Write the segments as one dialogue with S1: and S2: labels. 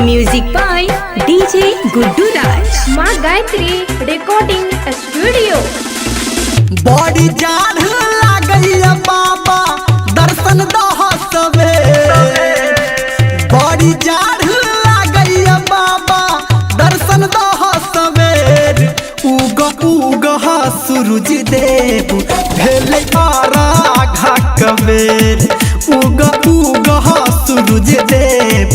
S1: Music by DJ Guddu राज।
S2: माँ Gayatri recording studio.
S3: बड़ी जान लागैया बाबा दर्शन दह सवेर। बड़ी जान लागैया बाबा दर्शन दह सवेर। उग उग सूरज देव भेल आराघा कबेर। उग उग सूरज देव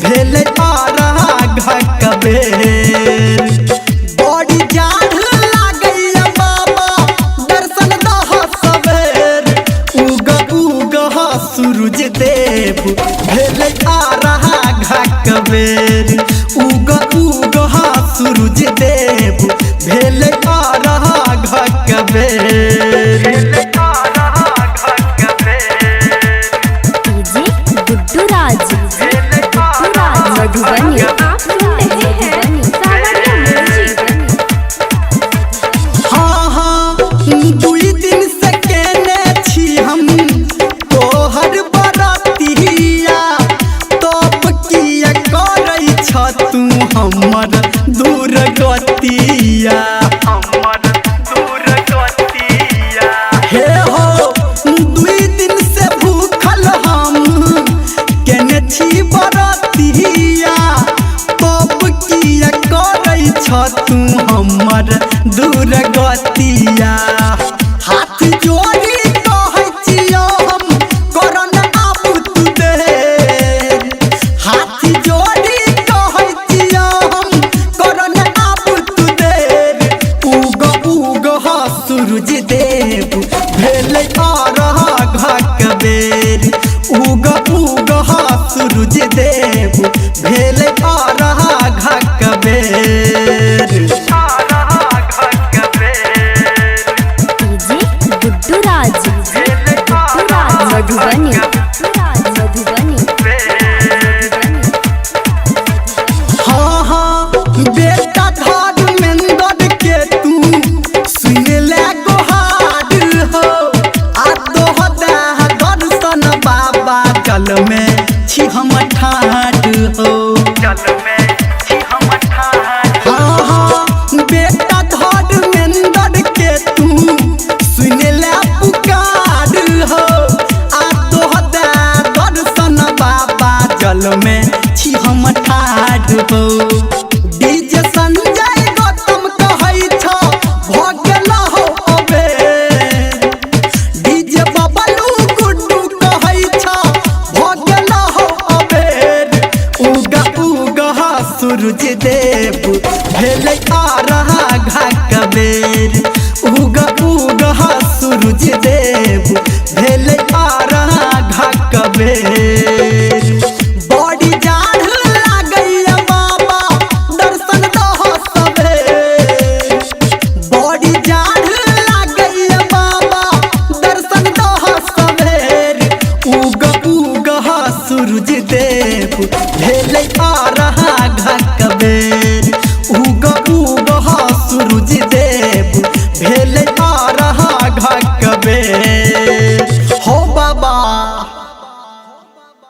S3: भेल आराघा कबेर। बड़ी जान लागैया बाबा दर्शन दह सवेर। उग उग सूरज देव भेल आराघा कबेर। उग उग सूरज देव भेल आराघा कबेर।
S1: डीजे गुड्डू राज मधुबनी।
S2: आप सुन रहे हैं सावरिया म्यूजिक।
S3: हाँ हाँ दुई दिन से केने छी हम तोहर बरातिया। तब किया करै छ तू हमर दूर गतिया। हे हो दुई दिन से भूखल हम केने छी बरातिया। तब किया करै छ तू हमर दूर गतिया। हाथ जोड़ी कहै छियौ हम करन आबू तू देर। हाथ जोड़ी कहै छियौ हम करन आबू तू देर। उग उग सूरज देव भेल आराघा कबेर। उग उग सूरज देव भेल आराघा कबेर।
S1: डीजे गुड्डू राज मधुबनी।
S3: हाँ हाँ बेटा धर्मेंद्र के तू सुन ले गोहार हो। आ तोहर दर्शन बाबा जल में छी हम ठाढ़ हो। हाँ हाँ बेटा धर्मेंद्र के तू सुन ले पुकार हो। आ तोहर दर्शन बाबा जल में छी हम ठाढ़ हो। डीजे संजय गौतम कहै छ भ गेल हो अबेर। डीजे बबलू गुड्डू कहै छ भ गेल हो अबेर। उग उग सूरज देव भेल आराघा कबेर। उग उग सूरज देव भेल आराघा कबेर। बड़ी जान लागैया बाबा दर्शन दह सवेर। बड़ी जान लागैया बाबा दर्शन दह सवेर। उग उग सूरज देव भेल आराघा कबेर।